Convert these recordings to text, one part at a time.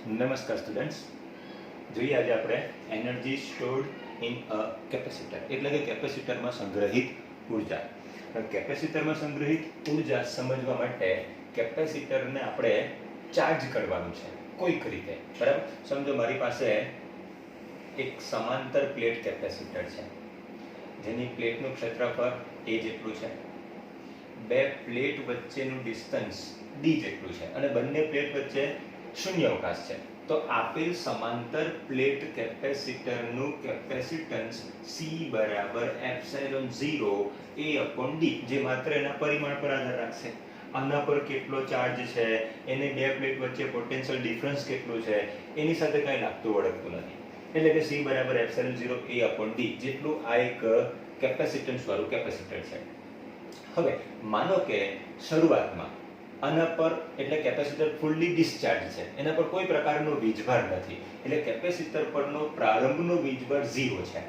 નમસ્કાર સ્ટુડન્ટ્સ, જોઈએ આજે આપણે energy stored in a capacitor એટલે કે કેપેસિટરમાં સંગ્રહિત ઉર્જા. કેપેસિટરમાં સંગ્રહિત ઉર્જા સમજવા માટે કેપેસિટરને આપણે ચાર્જ કરવાનું છે કોઈક રીતે, બરાબર. સમજો મારી પાસે એક સમાંતર પ્લેટ કેપેસિટર છે જેની પ્લેટનું ક્ષેત્રફળ a જેટલું છે, બે પ્લેટ વચ્ચેનું ડિસ્ટન્સ d જેટલું છે અને બંને પ્લેટ વચ્ચે શૂન્યાવકાશ છે. તો આપેલ સમાંતર પ્લેટ કેપેસિટરનું કેપેસિટન્સ C બરાબર એપ્સિલોન 0 A/d, જે માત્ર એના પરિમાણ પર આધાર રાખશે. આના પર કેટલો ચાર્જ છે, એને બે પ્લેટ વચ્ચે પોટેન્શિયલ ડિફરન્સ કેટલું છે, એની સાથે કંઈ લાગતું વળગતું નથી. એટલે કે C બરાબર એપ્સિલોન 0 A/d જેટલું આ એક કેપેસિટન્સ વાળું કેપેસિટર છે. હવે માનો કે શરૂઆતમાં આના પર એટલે કેપેસિટર ફૂલ્લી ડિસ્ચાર્જ છે, એના પર કોઈ પ્રકારનો વીજભાર નથી, એટલે કેપેસિટર પરનો પ્રારંભનો વીજભાર 0 છે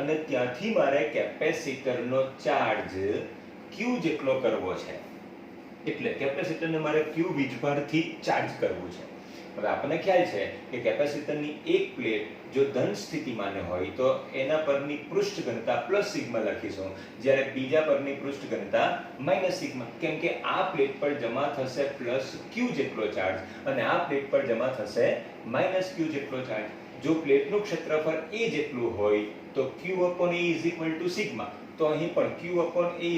અને ત્યાંથી મારે કેપેસિટરનો ચાર્જ Q જેટલો કરવો છે. એટલે કેપેસિટરને મારે Q વીજભારથી ચાર્જ કરવું છે. હવે આપણને ખ્યાલ છે કે કેપેસિટરની એક પ્લેટ જો ધન સ્થિતિમાન હોય તો એના પરની પૃષ્ઠ ઘનતા પ્લસ સિગ્મા લખીશું, જ્યારે બીજા પરની પૃષ્ઠ ઘનતા માઇનસ સિગ્મા, કેમ કે આ પ્લેટ પર જમા થશે પ્લસ Q જેટલો ચાર્જ અને આ પ્લેટ પર જમા થશે માઇનસ Q જેટલો ચાર્જ. જો પ્લેટનું ક્ષેત્રફળ a જેટલું હોય તો Q/A = સિગ્મા, તો અહીં પણ Q/A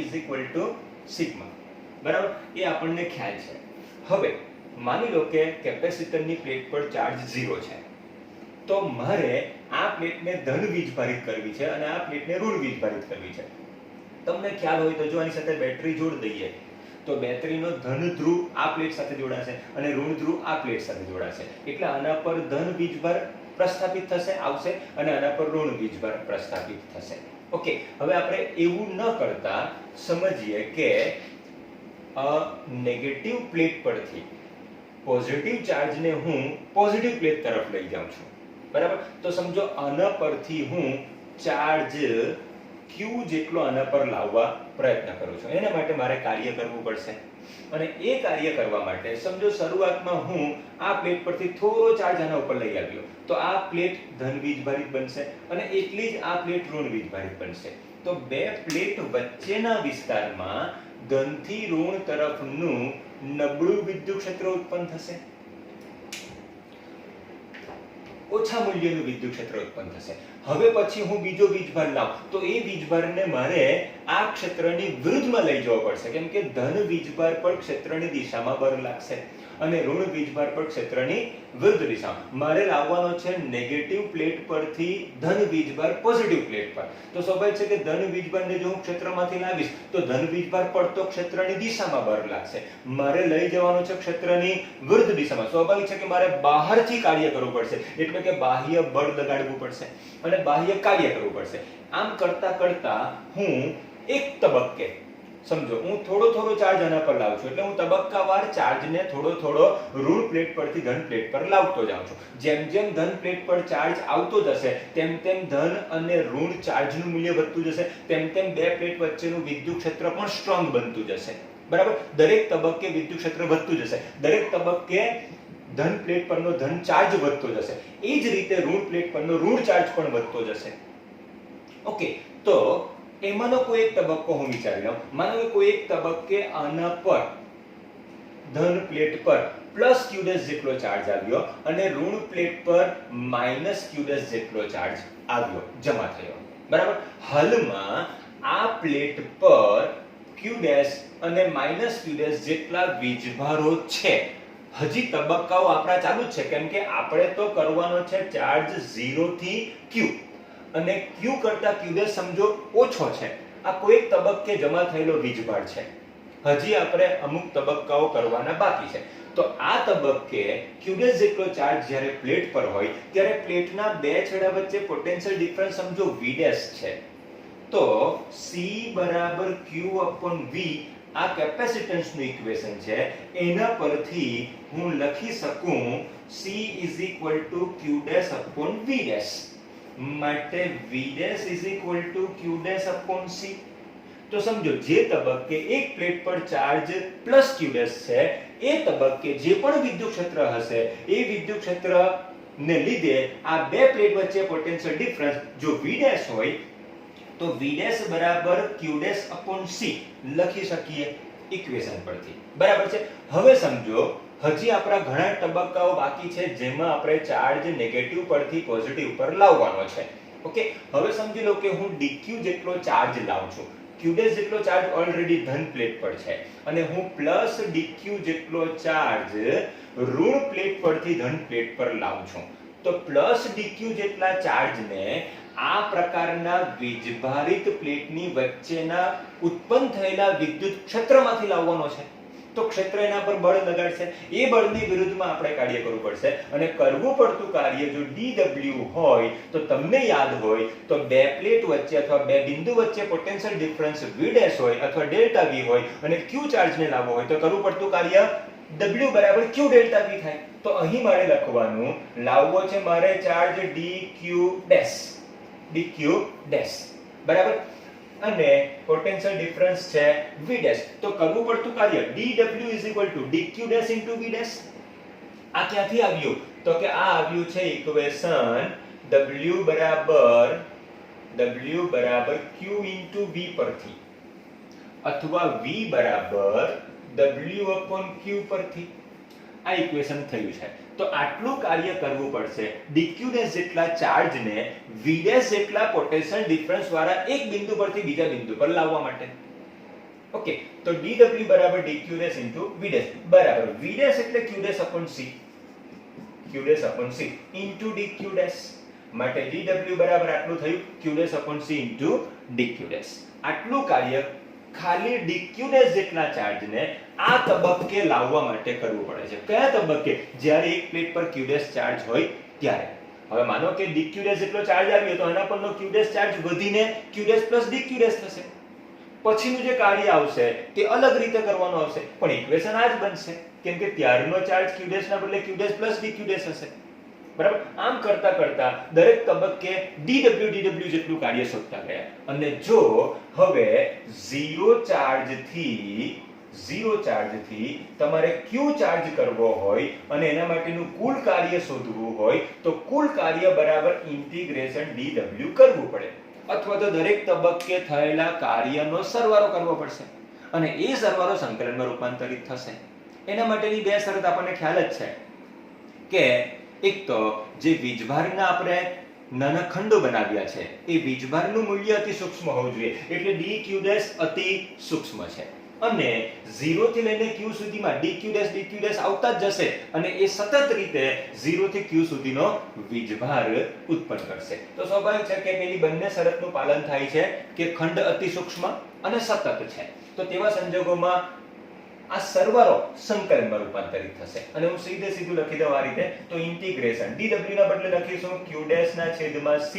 = સિગ્મા, બરાબર. એ આપણને ખ્યાલ છે. હવે માની લો કે કેપેસિટરની પ્લેટ પર ચાર્જ 0 છે, તો મારે આ પ્લેટને ધન વીજભારિત કરવી છે અને આ પ્લેટને ઋણ વીજભારિત કરવી છે. તમને ખ્યાલ હોય તો જો આની સાથે બેટરી જોડી દઈએ તો બેટરીનો ધન ધ્રુવ આ પ્લેટ સાથે જોડાશે અને ઋણ ધ્રુવ આ પ્લેટ સાથે જોડાશે, એટલે આના પર ધન વીજભાર પ્રસ્થાપિત થશે આવશે અને આના પર ઋણ વીજભાર પ્રસ્થાપિત થશે. ઓકે, હવે આપણે એવું ન કરતા સમજીએ કે નેગેટિવ પ્લેટ પરથી પોઝિટિવ ચાર્જને હું પોઝિટિવ પ્લેટ તરફ લઈ જાઉં છું, બરાબર. તો સમજો આના પરથી હું ચાર્જ Q જેટલો આના પર લાવવા પ્રયત્ન કરું છું. એના માટે મારે કાર્ય કરવું પડશે અને એ કાર્ય કરવા માટે સમજો શરૂઆતમાં હું આ પ્લેટ પરથી થોડો ચાર્જ આના ઉપર લઈ આવ્યો તો આ પ્લેટ ધન વીજભારિત બનશે અને એટલી જ આ પ્લેટ ઋણ વીજભારિત બનશે. તો બે પ્લેટ વચ્ચેના વિસ્તારમાં ધનથી ઋણ તરફનું નબળું વિદ્યુત ક્ષેત્ર ઉત્પન્ન થશે, ઓછા મૂલ્યનું વિદ્યુત ક્ષેત્ર ઉત્પન્ન થશે. હવે પછી હું બીજો વીજભાર લાવું તો એ વીજભારને મારે આ ક્ષેત્રની વિરુદ્ધમાં લઈ જવો પડશે, કેમ કે ધન વીજભાર પર ક્ષેત્રની દિશામાં બળ લાગશે અને ઋણ વીજભાર પર ક્ષેત્રની વિરુદ્ધ દિશામાં. મારે લાવવાનો છે નેગેટિવ પ્લેટ પરથી ધન વીજભાર પોઝિટિવ પ્લેટ પર. તો સ્વાભાવિક છે કે ધન વીજભારને જો હું ક્ષેત્રમાંથી લાવીશ તો ધન વીજભાર પડતો ક્ષેત્રની દિશામાં બળ લાગશે. મારે લઈ જવાનો છે ક્ષેત્રની વિરુદ્ધ દિશામાં. સ્વાભાવિક છે કે મારે બહારથી કાર્ય કરવું પડશે, એટલે કે બાહ્ય બળ લગાડવું પડશે અને બાહ્ય કાર્ય કરવું પડશે. આમ કરતા કરતા હું એક તબક્કે સમજો હું થોડો ચાર્જ આના પર લાવું છું, એટલે હું તબક્કાવાર ચાર્જને થોડો ઋણ પ્લેટ પરથી ધન પ્લેટ પર લાવતો જાઉં છું. જેમ જેમ ધન પ્લેટ પર ચાર્જ આવતો જશે તેમ તેમ ધન અને ઋણ ચાર્જનું મૂલ્ય વધતું જશે, તેમ તેમ બે પ્લેટ વચ્ચેનું વિદ્યુત ક્ષેત્ર પણ સ્ટ્રોંગ બનતું જશે, બરાબર. દરેક તબક્કે વિદ્યુત ક્ષેત્ર વધતું જશે, દરેક તબક્કે ધન પ્લેટ પરનો ધન ચાર્જ વધતો જશે, એ જ રીતે ઋણ પ્લેટ પરનો ઋણ ચાર્જ પણ વધતો જશે. ઓકે, તો એમાંનો કોઈ એક તબક્કો હું વિચારી લઉં. માનો કે કોઈ એક તબક્કે આના પર ધન પ્લેટ પર પ્લસ Q' જેટલો ચાર્જ આવ્યો અને ઋણ પ્લેટ પર માઇનસ Q' જેટલો ચાર્જ આવ્યો, જમા થયો, બરાબર. હાલમાં આ પ્લેટ પર Q' અને માઇનસ Q' જેટલા વીજભારો છે. હજી તબક્કાઓ આપણા ચાલુ જ છે, કેમ કે આપણે તો કરવાનો છે ચાર્જ 0 થી Q અને Q કરતા Q' સમજો ઓછો છે. આ કોઈ તબક્કે જમા થયેલો વીજભાર છે, હજી આપણે અમુક તબક્કાઓ કરવાના બાકી છે. તો આ તબક્કે Q' જેટલો ચાર્જ જ્યારે પ્લેટ પર હોય ત્યારે પ્લેટના બે છેડા વચ્ચે પોટેન્શિયલ ડિફરન્સ સમજો V' છે. તો C બરાબર Q/V આ કેપેસિટન્સનું ઇક્વેશન છે, એના પરથી હું લખી શકું C = Q'/V'. માટે V' = Q'/C. તો સમજો જે તબક્કે એક પ્લેટ પર ચાર્જ પ્લસ Q' છે એ તબક્કે જે પણ વિદ્યુત ક્ષેત્ર હશે એ વિદ્યુત ક્ષેત્ર ને લીધે આ બે પ્લેટ વચ્ચે પોટેન્શિયલ ડિફરન્સ જો V' હોય તો V' બરાબર Q'/C લખી શકીએ ઇક્વેશન પરથી. બરાબર છે. હવે સમજો હજી આપણા ઘણા તબક્કાઓ બાકી છે જેમાં આપણે ચાર્જ નેગેટિવ પરથી પોઝિટિવ પર લાવવાનો છે. ઓકે, હવે સમજી લો કે હું dq જેટલો ચાર્જ લાવું છું. q' જેટલો ચાર્જ ઓલરેડી ધન પ્લેટ પર છે અને હું પ્લસ dq જેટલો ચાર્જ ઋણ પ્લેટ પરથી ધન પ્લેટ પર લાવું છું. તો પ્લસ dq જેટલા ચાર્જને આ પ્રકારના વીજભારિત પ્લેટની વચ્ચેના ઉત્પન્ન થયેલા વિદ્યુત ક્ષેત્રમાંથી લાવવાનો છે. તો ક્ષેત્ર એના પર બળ લગાડશે. એ બળની વિરુદ્ધમાં આપણે કાર્ય કરવું પડશે અને કરવું પડતું કાર્ય જો dw હોય તો તમને યાદ હોય તો બે પ્લેટ વચ્ચે અથવા બે બિંદુ વચ્ચે પોટેન્શિયલ ડિફરન્સ V' હોય અથવા ડેલ્ટા V હોય અને q ચાર્જને લાવવો હોય તો કરવું પડતું કાર્ય w બરાબર q ડેલ્ટા V થાય. તો અહીં મારે લખવાનું લાવવો છે મારે ચાર્જ dq' બરાબર અને પોટેન્શિયલ ડિફરન્સ છે V'. તો કરવું પડતું કાર્ય dw dq' V'. આ ક્યાંથી આવ્યું? તો કે આ આવ્યું છે ઇક્વેશન w બરાબર q v પરથી અથવા v બરાબર w/q પરથી. આ ઇક્વેશન થયું છે. તો આટલું કાર્ય કરવું પડશે dq' જેટલા ચાર્જને v' જેટલા પોટેન્શિયલ ડિફરન્સ વાળા એક બિંદુ પરથી બીજા બિંદુ પર લાવવા માટે. ઓકે, તો dw બરાબર dq' v' બરાબર v' એટલે q'/c dq'. માટે dw બરાબર આટલું થયું q'/c dq'. આટલું કાર્ય ખાલી dq' જેટલા ચાર્જને આ તબક્કે લાવવા માટે કરવું પડે છે. કયા તબક્કે? જ્યારે એક પ્લેટ પર q' ચાર્જ હોય ત્યારે. હવે માનો કે dq' જેટલો ચાર્જ આવ્યો તો એના પરનો q' ચાર્જ વધીને q' + dq' થશે. પછીનું જે કાર્ય આવશે તે અલગ રીતે કરવાનું આવશે પણ ઇક્વેશન આ જ બનશે કેમ કે ત્યારનો ચાર્જ q' ના બદલે q' + dq' હશે. બરાબર. આમ કરતા કરતા દરેક તબક્કે dw જેટલું કાર્ય શોધતા ગયા અને જો હવે ઝીરો ચાર્જથી તમારે q ચાર્જ કરવો હોય અને એના માટેનું કુલ કાર્ય શોધવું હોય તો કુલ કાર્ય બરાબર ઇન્ટિગ્રેશન dw કરવું પડે અથવા તો દરેક તબક્કે થયેલા કાર્યનો સરવાળો કરવો પડશે અને એ સરવાળો સંકલનમાં રૂપાંતરિત થશે. એના માટેની બે શરત આપણને ખ્યાલ જ છે કે એક તો જે વીજભારના આપણે નાના ખંડો બનાવ્યા છે એ વીજભારનું મૂલ્ય અતિ સૂક્ષ્મ હોવું જોઈએ એટલે dq' અતિ સૂક્ષ્મ છે અને 0 થી લઈને q સુધીમાં dq' આવતા જ જશે અને એ સતત રીતે 0 થી q સુધીનો વીજભાર ઉત્પન્ન કરશે. તો સ્વાભાવિક છે કે પેલી બંને શરતનું પાલન થાય છે કે ખંડ અતિ સૂક્ષ્મ અને સતત છે. તો તેવા સંજોગોમાં આ સરવાળો સંકલનમાં રૂપાંતરિત થશે અને હું સીધું લખી દઉં આ રીતે. તો ઇન્ટિગ્રેશન dw ના બદલે લખીશું q'/c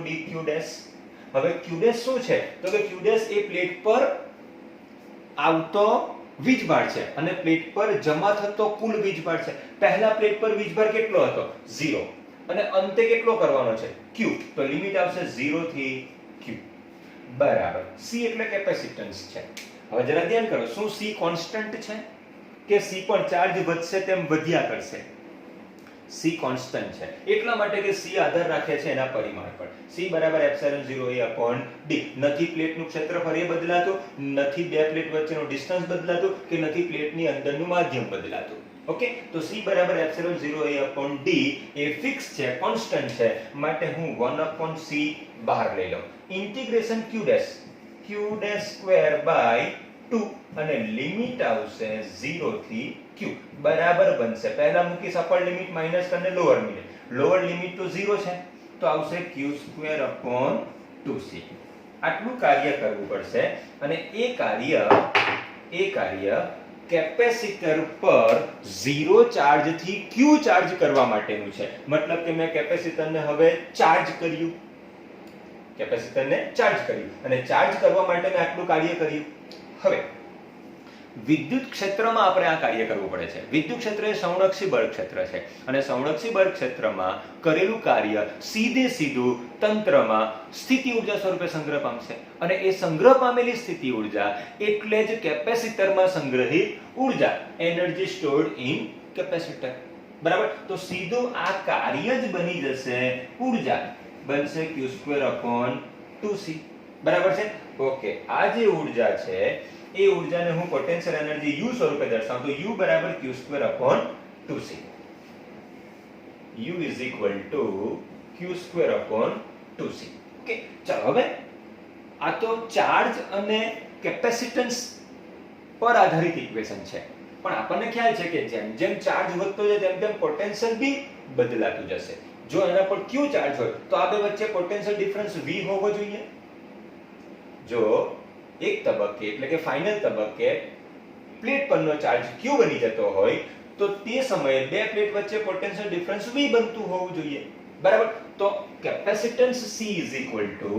dq'. હવે q' શું છે? તો કે q' એ પ્લેટ પર આવતો વીજભાર છે અને પ્લેટ પર જમા થતો કુલ વીજભાર છે. પહેલા પ્લેટ પર વીજભાર કેટલો હતો? 0 અને અંતે કેટલો કરવાનો છે? q. તો લિમિટ આવશે 0 થી q બરાબર. c એટલે કેપેસિટન્સ છે. હવે જરા ધ્યાન કરો, શું c કોન્સ્ટન્ટ છે કે c પણ ચાર્જ વધશે તેમ વધ્યા કરશે? c કોન્સ્ટન્ટ છે એટલા માટે કે c આધાર રાખે છે એના પરિમાણ પર. c બરાબર ε0a/d. નથી પ્લેટનું ક્ષેત્રફળ એ બદલાતું, નથી બે પ્લેટ વચ્ચેનું ડિસ્ટન્સ બદલાતું કે નથી પ્લેટની અંદરનું માધ્યમ બદલાતું. ઓકે, તો c બરાબર ε0a/d એ ફિક્સ છે, કોન્સ્ટન્ટ છે માટે હું 1/c બહાર લઈ લઉં. ઇન્ટિગ્રેશન q'² અને લિમિટ આવશે 0 થી q બરાબર બનશે. પહેલા મૂકી અપર લિમિટ માઈનસ અને લોઅર લિમિટ. લોઅર લિમિટ તો 0 છે તો આવશે q²/2c. આટલું કાર્ય કરવું પડશે અને એ કાર્ય કેપેસિટર પર 0 ચાર્જ થી q ચાર્જ કરવા માટેનું છે. મતલબ કે મેં કેપેસિટરને હવે ચાર્જ કર્યું અને ચાર્જ કરવા માટે મેં આટલું કાર્ય કર્યું. હવે વિદ્યુત ક્ષેત્રમાં આપણે આ કાર્ય કરવું પડે છે. વિદ્યુત ક્ષેત્ર એ સંરક્ષી બળ ક્ષેત્ર છે અને સંરક્ષી બળ ક્ષેત્રમાં કરેલું કાર્ય સીધું તંત્રમાં સ્થિતિ ઉર્જા સ્વરૂપે સંગ્રહ પામશે અને એ સંગ્રહ પામેલી સ્થિતિ ઉર્જા એટલે જ કેપેસિટરમાં સંગ્રહિત ઉર્જા, એનર્જી સ્ટોર્ડ ઇન કેપેસિટર. બરાબર. તો સીધું આ કાર્ય જ બની જશે ઉર્જા, બનશે q²/2c. બરાબર છે. ઓકે, આ જે ઉર્જા છે એ ઉર્જાને હું પોટેન્શિયલ એનર્જી U સ્વરૂપે દર્શાવું તો U બરાબર q²/2c. U is equal to q²/2c. Okay, ચાલો હવે આ તો ચાર્જ અને કેપેસિટન્સ પર આધારિત ઇક્વેશન છે, પણ આપણને ખ્યાલ છે કે જેમ જેમ ચાર્જ વધતો જાય તેમ તેમ પોટેન્શિયલ બી બદલાતું જશે. જો એના પર q ચાર્જ હોય તો આ બે વચ્ચે પોટેન્શિયલ ડિફરન્સ V હોવો જોઈએ. જો એક તબક્કે એટલે કે ફાઇનલ તબક્કે પ્લેટ પરનો ચાર્જ q બની જતો હોય તો તે સમયે બે પ્લેટ વચ્ચે પોટેન્શિયલ ડિફરન્સ v બનતું હોવું જોઈએ. બરાબર. તો capacitance C is equal to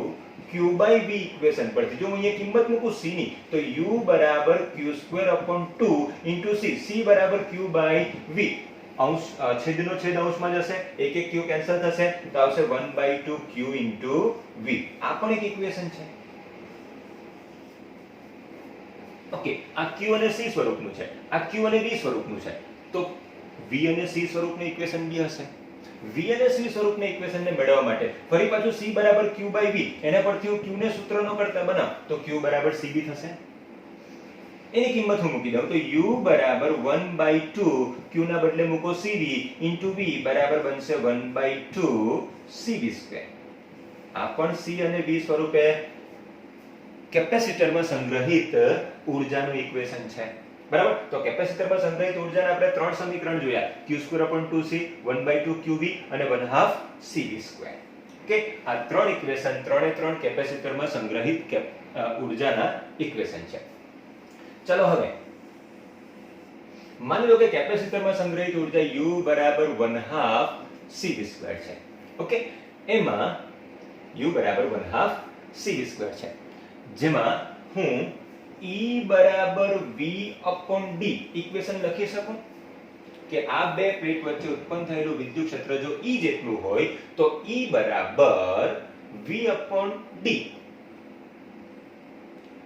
q/v equation પરથી જો હું અહીંયા કિંમત મૂકું c ની તો u બરાબર q²/2 into c. c બરાબર q/v. અંશ છેદનો છેદ અંશમાં જશે, એક એક q કેન્સલ થશે તો આવશે 1/2 q into v. આ પણ એક ઇક્વેશન છે. ઓકે, આ q અને c સ્વરૂપનું છે, આ q અને v સ્વરૂપનું છે. તો v અને c સ્વરૂપનું ઇક્વેશન બી હશે. v અને c સ્વરૂપના ઇક્વેશનને મેળવવા માટે ફરી પાછું c બરાબર q/v, એના પરથી હું q ને સૂત્રનો કરતા બનાવ તો q બરાબર cv થશે. એની કિંમત હું મૂકી દઉં તો u બરાબર 1/2 q ના બદલે મૂકો cv into v બરાબર બનશે 1/2 cv². આ પણ c અને v સ્વરૂપે કેપેસિટરમાં સંગ્રહિત ઉર્જાનું ઇક્વેશન છે. બરાબર. તો કેપેસિટરમાં સંગ્રહિત ઉર્જાના આપણે ત્રણ સમીકરણ જોયા, q²/2c, 1/2 qv અને 1/2 cv². ઓકે, આ ત્રણ ઇક્વેશન ત્રણે ત્રણ કેપેસિટરમાં સંગ્રહિત ઉર્જાના ઇક્વેશન છે. ચલો હવે માની લો કે કેપેસિટરમાં સંગ્રહિત ઉર્જા u બરાબર 1/2 cv² છે. ઓકે, એમાં u બરાબર 1/2 cv² છે, જેમાં હું E બરાબર V/d ઇક્વેશન લખી શકું કે આ બે પ્લેટ વચ્ચે ઉત્પન્ન થયેલું વિદ્યુત ક્ષેત્ર જો E જેટલું હોય તો E બરાબર V/d.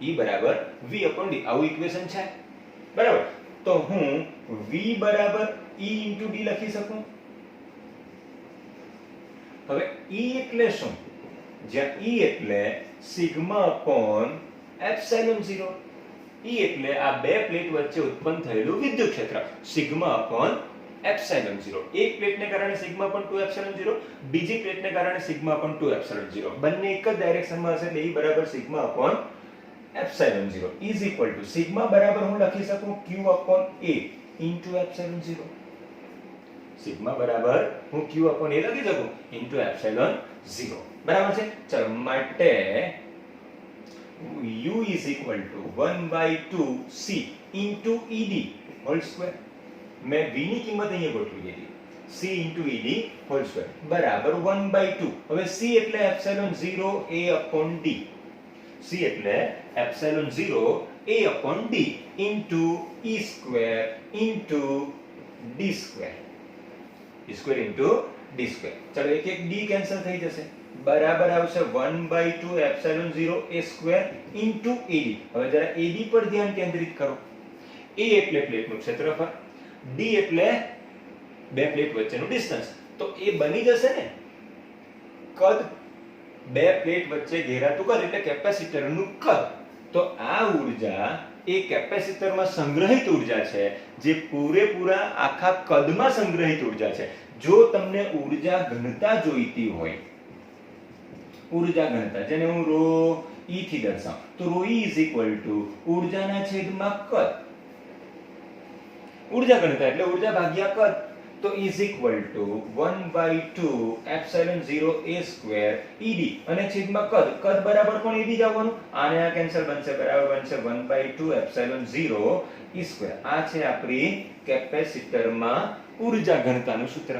E બરાબર V/d આવું ઇક્વેશન છે. બરાબર. તો હું V બરાબર E into d લખી શકું. હવે E એટલે શું? જ્યાં E એટલે સિગ્મા અપોન એપ્સિલોન 0. E એટલે આ બે પ્લેટ વચ્ચે ઉત્પન્ન થયેલું વિદ્યુત ક્ષેત્ર સિગ્મા અપોન એપ્સિલોન 0. એક પ્લેટને કારણે સિગ્મા અપોન 2 એપ્સિલોન 0, બીજી પ્લેટને કારણે સિગ્મા અપોન 2 એપ્સિલોન 0. બંને એક જ ડાયરેક્શનમાં હશે એટલે E બરાબર sigma upon epsilon 0 is equal to sigma બરાબર હું લખી શકું q upon a into epsilon 0. Sigma બરાબર હું q અપોન a લખી શકું ઇન્ટુ એપ્સિલોન 0. બરાબર છે. ચલો માટે u is equal to 1/2 c into ed whole square. મેં v ની કિંમત અહીંયા ગોઠવી દીધી, c into ed whole square બરાબર 1/2. હવે c એટલે epsilon 0 a upon d, c એટલે epsilon 0 a upon d into e square into d square. e square into d square. ચલો એક એક d કેન્સલ થઈ જશે, બરાબર આવશે 1/2 epsilon 0 a square into ad. હવે જરા ad પર ધ્યાન કેન્દ્રિત કરો. a એટલે પ્લેટનું ક્ષેત્રફળ, d એટલે બે પ્લેટ વચ્ચેનું ડિસ્ટન્સ. તો એ બની જશે ને કદ, બે પ્લેટ વચ્ચે ઘેરાતું કદ એટલે કેપેસિટરનું કદ. તો આ ઉર્જા એ કેપેસિટરમાં સંગ્રહિત ઉર્જા છે જે પૂરેપૂરા આખા કદમાં સંગ્રહિત ઉર્જા છે. જો તમને ઉર્જા ઘનતા જોઈતી હોય, ઉર્જા ઘનતા જેને હું ρ e થી દર્શાવું તો ρ e is equal to ઉર્જાના છેદમાં કદ. ઉર્જા ઘનતા એટલે ઉર્જા ભાગ્યા કદ. તો is equal to 1/2 epsilon 0 a square ed અને છેદમાં કદ. કદ બરાબર પણ ed જ આવવાનું, આને આ કેન્સલ બનશે, બરાબર બનશે 1/2 એપ્સિલોન 0 e સ્ક્વેર. આ છે આપણી કેપેસિટરમાં ઉર્જા ઘનતાનું સૂત્ર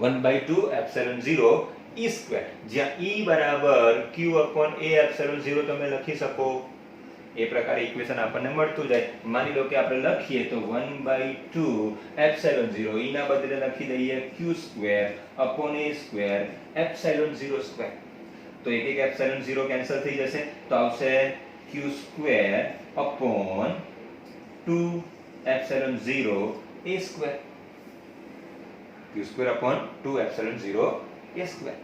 1/2 એપ્સિલોન 0 e સ્ક્વેર, જ્યાં e બરાબર q upon a એપ્સિલોન 0 તમે લખી શકો એ પ્રકારે ઇક્વેશન આપણને મળતું જાય. માની લો કે આપણે લખીએ તો 1/2 એપ્સિલોન 0 e ના બદલે લખી દઈએ q² upon a² epsilon 0 square. તો એક એક એપ્સિલોન 0 કેન્સલ થઈ જશે તો આવશે q² upon 2 epsilon 0 a². q² upon 2 epsilon 0 a².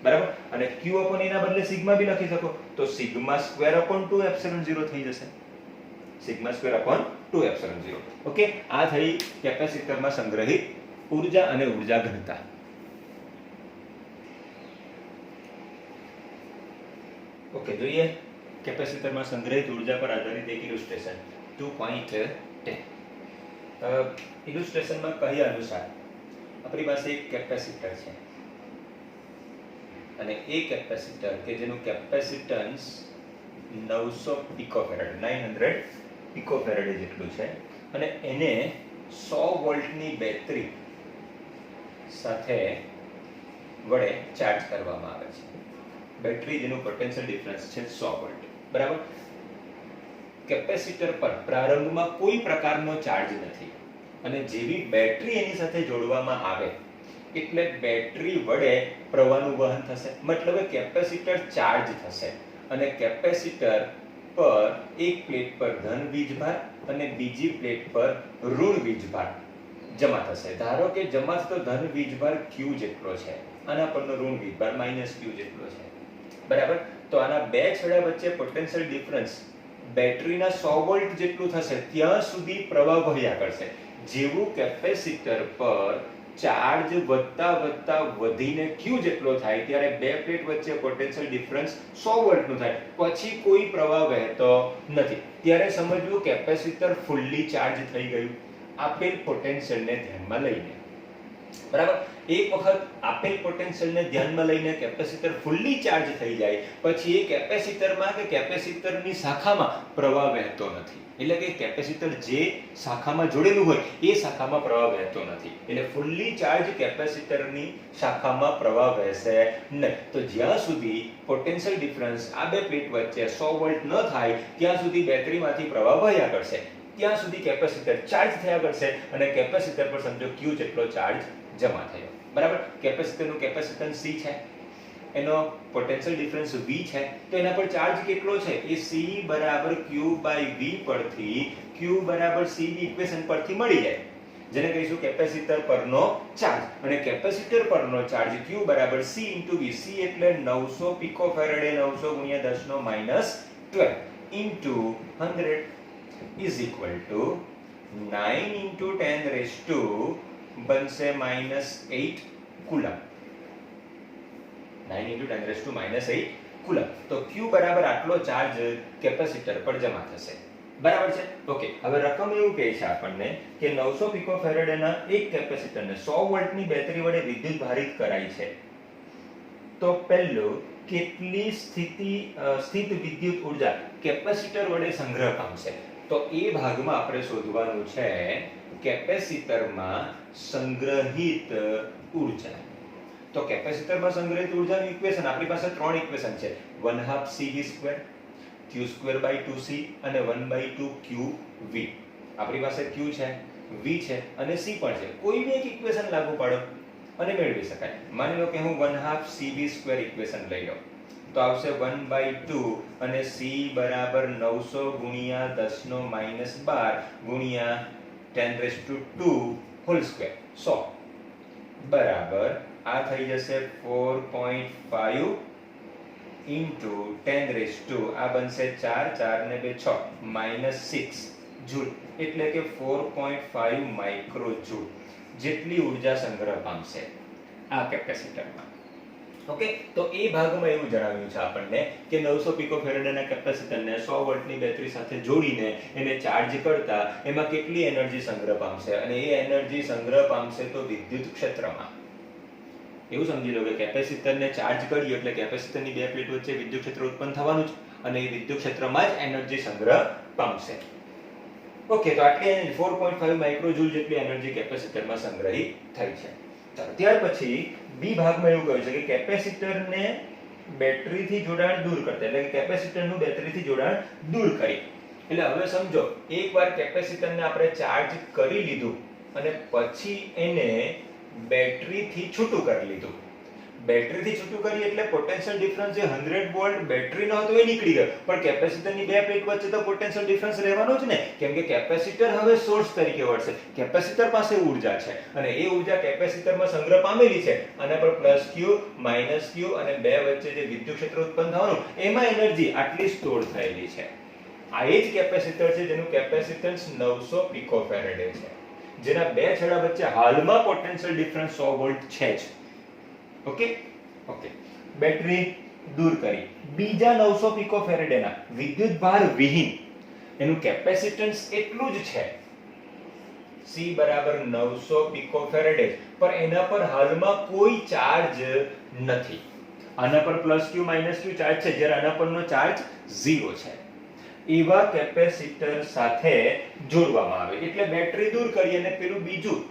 બરાબર. અને q અપોન a ના બદલે સિગ્મા બી લખી શકો તો સિગ્મા સ્ક્વેર અપોન 2 એપ્સિલોન 0 થઈ જશે. Sigma square upon 2 epsilon 0. Okay, આ થઈ કેપેસિટરમાં સંગ્રહિત ઊર્જા અને ઊર્જા ઘનતા. ઓકે, જોઈએ કેપેસિટરમાં સંગ્રહિત ઊર્જા પર આધારિત એક ઇલુસ્ટ્રેશન 2.10. ઇલુસ્ટ્રેશનમાં કહ્યા અનુસાર આપણી પાસે એક કેપેસિટર છે અને એ કેપેસિટર કે જેનું કેપેસિટન્સ 900 પિકોફેરાડ 900 પિકોફેરાડ જેટલું છે અને એને 100 વોલ્ટની બેટરી સાથે વડે ચાર્જ કરવામાં આવે છે. બેટરી જેનું પોટેન્શિયલ ડિફરન્સ છે 100 વોલ્ટ. બરાબર. કેપેસિટર પર પ્રારંભમાં કોઈ પ્રકારનો ચાર્જ નથી અને જેવી બેટરી એની સાથે જોડવામાં આવે એટલે બેટરી વડે પ્રવાહનું વહન થશે. મતલબ કેપેસિટર ચાર્જ થશે અને કેપેસિટર પર એક પ્લેટ પર ધન વીજભાર અને બીજી પ્લેટ પર ઋણ વીજભાર જમા થશે. ધારો કે જમા થતો ધન વીજભાર q જેટલો છે, આના પરનો ઋણ વીજભાર -q જેટલો છે. બરાબર. તો આના બે છેડા વચ્ચે પોટેન્શિયલ ડિફરન્સ બેટરીના 100 વોલ્ટ જેટલું થશે ત્યાં સુધી પ્રવાહ વહ્યા કરશે. જેવું કેપેસિટર પર ચાર્જ વધતા વધીને q જેટલો થાય ત્યારે બે પ્લેટ વચ્ચે પોટેન્શિયલ ડિફરન્સ 100 વોલ્ટનું થાય. પછી કોઈ પ્રવાહ વહેતો નથી. ત્યારે સમજવું કેપેસિટર ફુલ્લી ચાર્જ થઈ ગયું આપેલ પોટેન્શિયલને ધ્યાનમાં લઈને. બરાબર. એક વખત આપેલ પોટેન્શિયલને ધ્યાનમાં લઈને કેપેસિટર ફુલ્લી ચાર્જ થઈ જાય પછી એ કેપેસિટરમાં કે કેપેસિટરની શાખામાં પ્રવાહ વહેતો નથી. એટલે કે કેપેસિટર જે શાખામાં જોડેલું હોય એ શાખામાં પ્રવાહ વહેતો નથી. એટલે ફુલ્લી ચાર્જ કેપેસિટરની શાખામાં પ્રવાહ વહેશે નહીં. તો જ્યાં સુધી પોટેન્શિયલ ડિફરન્સ આ બે પ્લેટ વચ્ચે 100 વોલ્ટ ન થાય ત્યાં સુધી બેટરીમાંથી પ્રવાહ વહ્યા કરશે. ત્યાં સુધી કેપેસિટર ચાર્જ થયા કરશે અને કેપેસિટર પર સમજો q જેટલો ચાર્જ જમા થયો. બરાબર. કેપેસિટરનું કેપેસિટન્સ c છે, એનો પોટેન્શિયલ ડિફરન્સ v છે, તો એના પર ચાર્જ કેટલો છે એ c બરાબર q/v પરથી q બરાબર c ની ઇક્વેશન પરથી મળી જાય, જેને કહીશું કેપેસિટર પરનો ચાર્જ. અને કેપેસિટર પરનો ચાર્જ q બરાબર c * v. c એટલે 900 પિકોફેરાડ એ 900 * 10 - 12 * 100 is equal to 9 * 10 બનશે -8 કુલમ. 9 * 10 - 8 કુલમ. તો q બરાબર આટલો ચાર્જ કેપેસિટર પર જમા થશે. બરાબર છે. ઓકે, હવે રકમ એવું કહે છે આપણને કે 900 પિકોફેરાડ ના એક કેપેસિટરને 100 વોલ્ટની બેટરી વડે વિદ્યુત ભારિત કરાય છે. તો પહેલું કેટલી સ્થિત વિદ્યુત ઊર્જા કેપેસિટર વડે સંગ્રહ પામશે? તો એ ભાગમાં આપણે શોધવાનું છે કેપેસિટરમાં સંગ્રહિત ઊર્જા. તો કેપેસિટરમાં સંગ્રહિત ઊર્જાનું ઇક્વેશન આપણી પાસે ત્રણ ઇક્વેશન છે. 1/2 cv², q²/2c અને 1/2 qv. આપણી પાસે q છે, v છે અને c પણ છે. કોઈ બી એક ઇક્વેશન લાગુ પાડો અને મેળવી શકાય. માની લો કે હું 1/2 cv² ઇક્વેશન લઈ લઉં તો આવશે 1/2 અને c બરાબર 900 ગુણ્યા 10 - 12 ગુણ્યા 10⁻² હોલ સ્ક્વેર 100 બરાબર આ થઈ જશે 4.5 into 10⁻², આ બનશે 4 4 ને 2 6 -6 જૂલ. એટલે કે 4.5 માઇક્રોજૂલ જેટલી ઊર્જા સંગ્રહ પામશે આ કેપેસિટરમાં. ઓકે, તો એ ભાગમાં એવું જણાવ્યું છે આપણને કે 900 પિકોફેરાડના કેપેસિટરને 100 વોલ્ટની બેટરી સાથે જોડીને એને ચાર્જ કરતા એમાં કેટલી એનર્જી સંગ્રહ પામશે અને એ એનર્જી સંગ્રહ પામશે તો વિદ્યુત ક્ષેત્રમાં. એવું સમજી લો કે કેપેસિટરને ચાર્જ કરીએ એટલે કેપેસિટરની બે પ્લેટ વચ્ચે વિદ્યુત ક્ષેત્ર ઉત્પન્ન થવાનું છે અને એ વિદ્યુત ક્ષેત્રમાં જ એનર્જી સંગ્રહ પામશે. ઓકે, તો આટલી 4.5 માઇક્રોજૂલ જેટલી એનર્જી કેપેસિટરમાં સંગ્રહિત થઈ છે. ત્યાર પછી બી ભાગમાં એવું કહ્યું છે કે કેપેસિટરને બેટરીથી જોડાણ દૂર કરતા, એટલે કે કેપેસિટરનું બેટરીથી જોડાણ દૂર કરી. એટલે હવે સમજો, એકવાર કેપેસિટરને આપણે ચાર્જ કરી લીધું અને પછી એને બેટરીથી છૂટું કરી લીધું. બેટરીથી છૂટું કરી એટલે પોટેન્શિયલ ડિફરન્સ જે 100 વોલ્ટ બેટરીનો હતો એ નીકળી ગયો, પણ કેપેસિટરની બે પ્લેટ વચ્ચે તો પોટેન્શિયલ ડિફરન્સ રહેવાનો જ ને, કેમ કે કેપેસિટર હવે સોર્સ તરીકે વર્તે. કેપેસિટર પાસે ઉર્જા છે અને એ ઉર્જા કેપેસિટરમાં સંગ્રહ પામેલી છે. આના પર પ્લસ ક્યુ માઈનસ ક્યુ અને બે વચ્ચે જે વિદ્યુત ક્ષેત્ર ઉત્પન્ન થવાનું એમાં એનર્જી આટલી સ્ટોર થયેલી છે. આ એ જ કેપેસિટર છે જેનું કેપેસિટન્સ 900 પિકોફેરેડે છે, જેના બે છેડા વચ્ચે હાલમાં પોટેન્શિયલ ડિફરન્સ 100 વોલ્ટ છે જ. ઓકે ઓકે, બેટરી દૂર કરી. બીજા 900 પિકોફેરેડેના વિદ્યુત ભાર વિહીન એનું કેપેસિટન્સ એટલું જ છે, C બરાબર 900 પિકોફેરેડે, પર એના પર હાલમાં કોઈ ચાર્જ નથી. આના પર પ્લસ ક્યુ માઈનસ ક્યુ ચાર્જ છે, જ્યારે આના પરનો ચાર્જ 0 છે. એવા કેપેસિટર સાથે જોડવામાં આવે, એટલે બેટરી દૂર કરી અને પેલું બીજું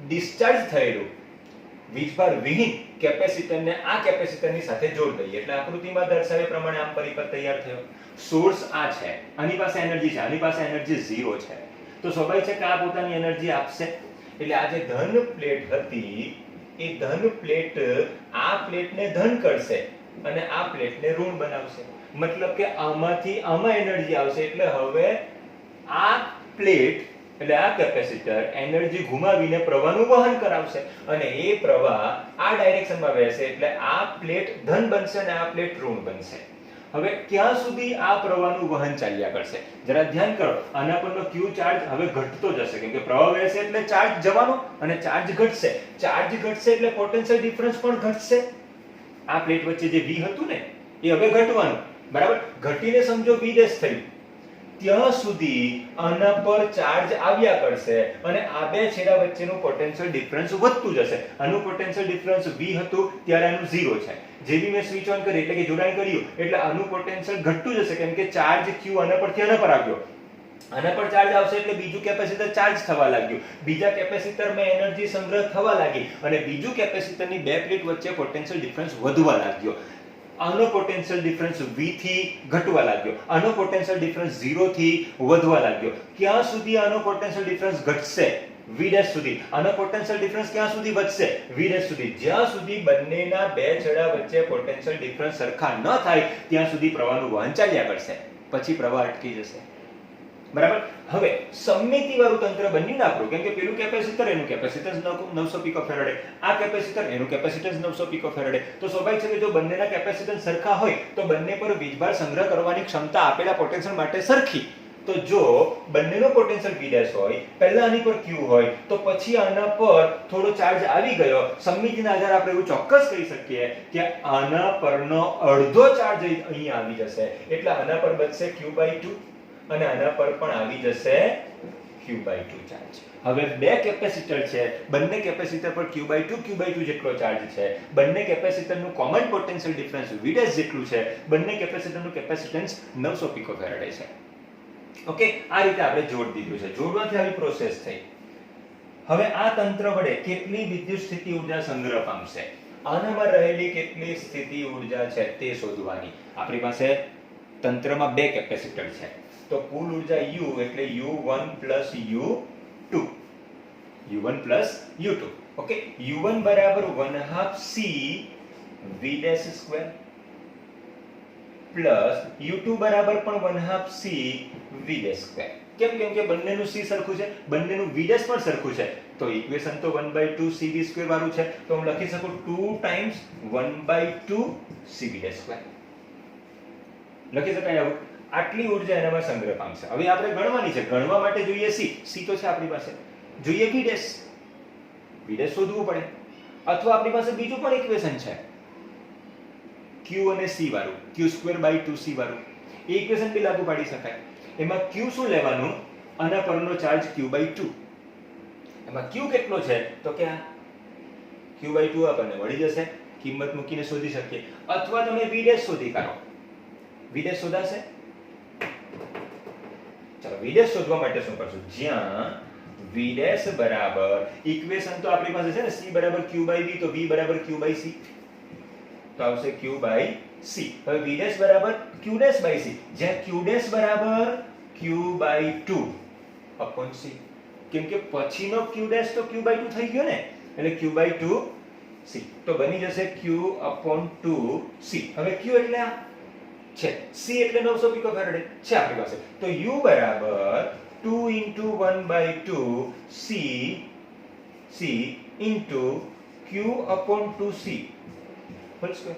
ડિસ્ચાર્જ થયેલું વીજભાર વિહીન કેપેસિટરને આ કેપેસિટરની સાથે જોડી દઈએ, એટલે આકૃતિમાં દર્શાવ્યા પ્રમાણે આમ પરિપથ તૈયાર થયો. સોર્સ આ છે, આની પાસે એનર્જી છે, આની પાસે એનર્જી 0 છે, તો સ્વાભાવિક છે કે આ પોતાની એનર્જી આપશે. એટલે આ જે ધન પ્લેટ હતી એ ધન પ્લેટ આ પ્લેટને ધન કરશે અને આ પ્લેટને ઋણ બનાવશે. મતલબ કે આમાંથી આમાં એનર્જી આવશે, એટલે હવે આ પ્લેટ એટલે આ કેપેસિટર એનર્જી ગુમાવીને પ્રવાહનું વહન કરાવશે અને એ પ્રવાહ આ ડાયરેક્શનમાં વહેશે, એટલે આ પ્લેટ ધન બનશે અને આ પ્લેટ ઋણ બનશે. હવે ક્યાં સુધી આ પ્રવાહનું વહન ચાલ્યા કરશે? જરા ધ્યાન કરો, આના પરનો ક્યુ ચાર્જ હવે ઘટતો જશે, કેમ કે પ્રવાહ વહેશે એટલે ચાર્જ જવાનો અને ચાર્જ ઘટશે. ચાર્જ ઘટશે એટલે પોટેન્શિયલ ડિફરન્સ પણ ઘટશે. આ પ્લેટ વચ્ચે જે V હતું ને એ હવે ઘટવાનું, બરાબર? ઘટીને સમજો V ડેશ થયું, ત્યાં સુધી આના પર ચાર્જ આવ્યા કરશે અને આ બે છેડા વચ્ચેનું પોટેન્શિયલ ડિફરન્સ વધતું જશે. આનું પોટેન્શિયલ ડિફરન્સ V હતું ત્યારે આનું 0 છે. જેવી મેં સ્વિચ ઓન કરી એટલે કે જોડાણ કર્યું એટલે આનું પોટેન્શિયલ ઘટતું જશે, કેમ કે ચાર્જ Q આના પરથી આના પર આવ્યો. આના પર ચાર્જ આવશે એટલે બીજું કેપેસિટર ચાર્જ થવા લાગ્યું, બીજા કેપેસિટરમાં એનર્જી સંગ્રહ થવા લાગી અને બીજું કેપેસિટરની બે પ્લેટ વચ્ચે પોટેન્શિયલ ડિફરન્સ વધવા લાગ્યો. આનો પોટેન્શિયલ ડિફરન્સ V થી ઘટવા લાગ્યો, આનો પોટેન્શિયલ ડિફરન્સ 0 થી વધવા લાગ્યો. ક્યાં સુધી આનો પોટેન્શિયલ ડિફરન્સ ઘટશે? V ડેશ સુધી. આનો પોટેન્શિયલ ડિફરન્સ ક્યાં સુધી વધશે? V ડેશ સુધી. જ્યાં સુધી બંનેના બે છેડા વચ્ચે પોટેન્શિયલ ડિફરન્સ સરખા ન થાય ત્યાં સુધી પ્રવાહનું વહન ચાલ્યા કરશે, પછી પ્રવાહ અટકી જશે. બરાબર? હવે સમમિતિવાળું તંત્ર બન્યું ને આપણું, કેમ કે પેલું કેપેસિટર એનું કેપેસિટન્સ 900 પિકોફેરેડે, આ કેપેસિટર એનું કેપેસિટન્સ 900 પિકોફેરેડે. તો સ્વાભાવિક છે કે જો બંનેના કેપેસિટન્સ સરખા હોય તો બંને પર વીજભાર સંગ્રહ કરવાની ક્ષમતા આપેલા પોટેન્શિયલ માટે સરખી. તો જો બંનેનો પોટેન્શિયલ V ડેશ હોય, પહેલા આની પર Q હોય તો પછી આના પર થોડો ચાર્જ આવી ગયો, સમમિતિના આધારે આપણે એવું ચોક્કસ કહી શકીએ કે આના પરનો અડધો ચાર્જ અહીં આવી જશે, એટલે આના પર બચશે Q/2 અને આના પર પણ આવી જશે Q/2 ચાર્જ. હવે બે કેપેસિટર છે, બંને કેપેસિટર પર Q/2 જેટલો ચાર્જ છે, બંને કેપેસિટરનું common potential difference V dash જેટલું છે, બંને કેપેસિટરનું કેપેસિટન્સ 900 પિકોફેરેડે છે. ઓકે, આ રીતે આપણે જોડ દીધું છે. જોડવાથી આવી પ્રોસેસ થઈ. હવે આ તંત્ર વડે કેટલી વિદ્યુત સ્થિતિ ઊર્જા સંગ્રહ પામશે? આનામાં રહેલી કેટલી સ્થિતિ ઊર્જા છે તે શોધવાની. આપણી પાસે તંત્રમાં બે કેપેસિટર છે, તો કુલ ઊર્જા U એટલે U1 plus U2. U1 plus U2. Okay, U1 બરાબર 1/2 C V dash square plus U2 બરાબર પણ 1/2 C V ડેશ સ્ક્વેર. કેમ? કેમ કે બંનેનું C સરખું છે, બંનેનું V ડેશ પણ સરખું છે, તો ઇક્વેશન તો 1/2 CV સ્ક્વેર વાળું છે, તો હું લખી શકું 2 times 1/2 CV ડેશ સ્ક્વેર. લખી શકાય આવું. આટલી ઊર્જા એનામાં સંગ્રહ પામશે. હવે આપણે ગણવાની છે, ગણવા માટે જોઈએ C તો છે આપણી પાસે, જોઈએ V ડેશ. V ડેશ શોધવું પડે, અથવા આપણી પાસે બીજું પણ ઇક્વેશન છે Q અને C વાળું, Q²/2C વાળું. એ ઇક્વેશન બી લાગુ પાડી શકાય. એમાં Q શું લેવાનું? આના પરનો ચાર્જ Q/2. એમાં Q કેટલો છે તો કે આ Q/2 આપણને મળી જશે, કિંમત મૂકીને શોધી શકીએ. અથવા તમે V ડેશ શોધી કાઢો. V ડેશ શોધાશે? ચાલો, V ડેશ શોધવા માટે શું કરશું? જ્યાં V ડેશ બરાબર ઇક્વેશન તો આપણી પાસે છે ને, C બરાબર Q/V, તો V બરાબર Q/C. તો આવશે q બાય c. હવે v ડેશ બરાબર q ડેશ બાય c, જ્યાં q ડેશ બરાબર q બાય 2 અપોન c. કેમ કે પછીનો q ડેશ તો q બાય 2 થઈ ગયો ને, એટલે q બાય 2 c. તો બની જશે q અપોન 2 c. હવે q એટલે આ છે, c એટલે 900 પિકોફેરાડે છે આપણી પાસે. તો u બરાબર 2 into 1 by 2 c into q upon 2c whole square.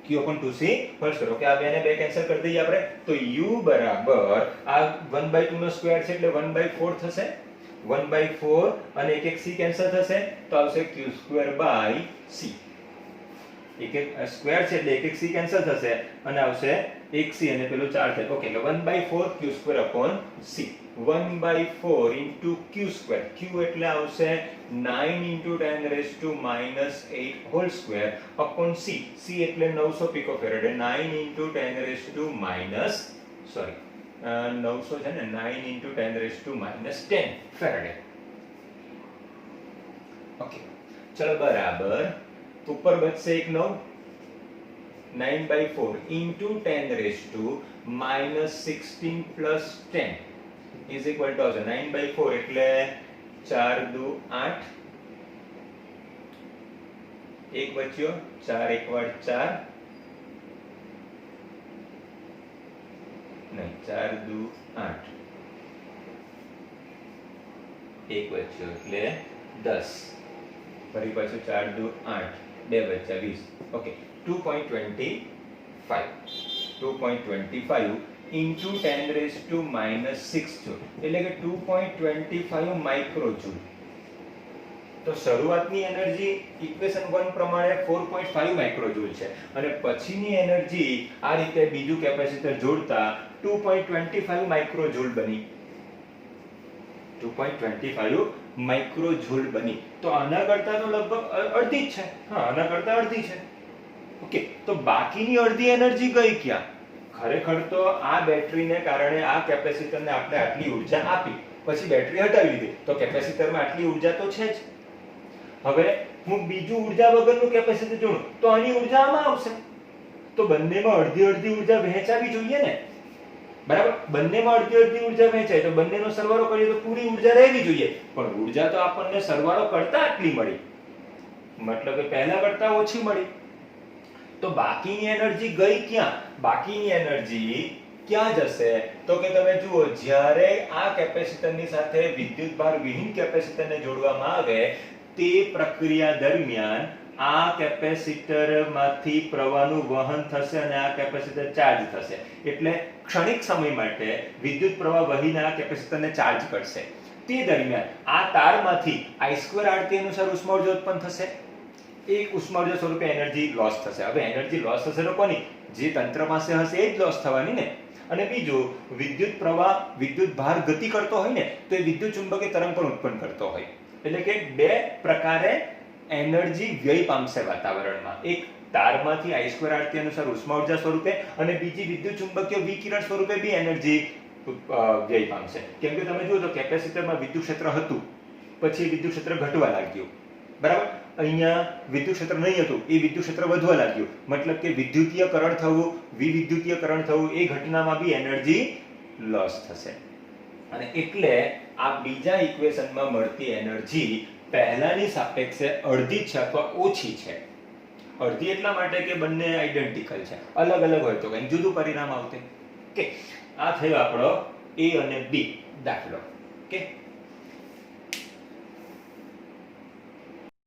q upon 2c whole square. Okay, આ બેને બે કેન્સલ કરી દઈએ આપણે. તો u બરાબર આ 1 by 2 નો સ્ક્વેર છે એટલે 1 by 4 થશે. 1 by 4 અને એક c કેન્સલ થશે તો આવશે q સ્ક્વેર by c. એક સ્ક્વેર છે એટલે એક c કેન્સલ થશે અને આવશે એક c અને પેલો 4 થાય. ઓકે, એટલે 1 by 4 q square upon c. 1 by 4 into q square. q એટલે આવશે 9 into 10 raised to minus 8 whole square upon c. c એટલે 900 પિકોફેરાડ. 9 into 10 raised to minus 900 છે ને, 9 into 10 raised to minus 10 Faraday. Okay, ચલો બરાબર. ઉપર બચશે એક 9, 9 by 4 into 10 raised to minus 16 plus 10 is equal to 9 by 4 એટલે 4 દુ 8, એક બચ્યો, 4 એક વાર 4, નહીં 4 દુ 8, એક બચ્યો એટલે 10, ફરી પાછું 4 દુ 8, બે બચ્યા 20. Okay, 2.25 into 10 raised to minus 6 joule એટલે કે 2.25 માઇક્રોજૂલ. તો શરૂઆતની એનર્જી ઇક્વેશન 1 પ્રમાણે 4.5 માઇક્રોજૂલ છે અને પછીની એનર્જી આ રીતે બીજું કેપેસિટર જોડતા 2.25 માઇક્રોજૂલ બની. 2.25 માઇક્રોજૂલ બની. તો આના કરતા તો લગભગ અડધી જ છે. હા, આના કરતા અડધી છે. ઓકે, તો બાકીની અડધી એનર્જી ગઈ ક્યાં? ખરેખર તો આ બેટરીને કારણે આ કેપેસિટરને આપણે આટલી ઊર્જા આપી, પછી બેટરી હટાવી દીધી, તો કેપેસિટરમાં આટલી ઊર્જા તો છે જ. હવે હું બીજું ઊર્જા વગરનું કેપેસિટર જોડું તો આની ઊર્જા આમાં આવશે. તો બંનેમાં અડધી અડધી ઊર્જા વહેંચાવી જોઈએ ને, બરાબર? બંનેમાં અડધી અડધી ઊર્જા વહેંચાય તો બંનેનો સરવાળો કરીએ તો પૂરી ઊર્જા રહેવી જોઈએ. પણ ઊર્જા તો આપણને સરવાળો કરતા આટલી મળી, મતલબ કે પહેલા કરતા ઓછી મળી. તો બાકીની એનર્જી ગઈ ક્યાં? બાકીની એનર્જી ક્યાં જશે? તો કે તમે જુઓ, જ્યારે આ કેપેસિટરની સાથે વિદ્યુતભાર વિહીન કેપેસિટરને જોડવામાં આવે તે પ્રક્રિયા દરમિયાન આ કેપેસિટરમાંથી પ્રવાહનું વહન થશે અને આ કેપેસિટર ચાર્જ થશે. એટલે ક્ષણિક સમય માટે વિદ્યુત પ્રવાહ વહીને આ કેપેસિટરને ચાર્જ કરશે. તે દરમિયાન આ તારમાંથી I2RT અનુસાર ઉષ્મા ઉર્જા ઉત્પન્ન થશે. એક ઉષ્મા ઉર્જા સ્વરૂપે એનર્જી લોસ થશે. હવે એનર્જી લોસ થશે તો કોની? જે તંત્ર પાસે હશે એ જ લોસ થવાની ને. અને બીજું, વિદ્યુત પ્રવાહ વિદ્યુત ભાર ગતિ કરતો હોય ને તો એ વિદ્યુત ચુંબકીય તરંગ પણ ઉત્પન્ન કરતો હોય. એટલે કે બે પ્રકારે એનર્જી વ્યય પામશે વાતાવરણમાં. એક તારમાંથી I2RT અનુસાર ઉષ્મા ઉર્જા સ્વરૂપે અને બીજી વિદ્યુત ચુંબકીય વિકિરણ સ્વરૂપે બી એનર્જી વ્યય પામશે. કેમ કે તમે જુઓ તો કેપેસિટરમાં વિદ્યુત ક્ષેત્ર હતું, પછી વિદ્યુત ક્ષેત્ર ઘટવા લાગ્યું, બરાબર? અહીંયા વિદ્યુત ક્ષેત્ર નહીં હતું, એ વિદ્યુત ક્ષેત્ર વધવા લાગ્યું. મતલબ કે વિદ્યુતીયકરણ થવું, વિવિદ્યુતીયકરણ થવું, એ ઘટનામાં બી એનર્જી લોસ થશે. અને એટલે આ બીજા ઇક્વેશનમાં મળતી એનર્જી પહેલાની સાપેક્ષે અડધી છે અથવા ઓછી છે. અડધી એટલા માટે કે બંને આઈડેન્ટિકલ છે, અલગ અલગ હોય તો કંઈક જુદું પરિણામ આવતે. ઓકે, આ થયો આપણો A અને B દાખલો. ઓકે.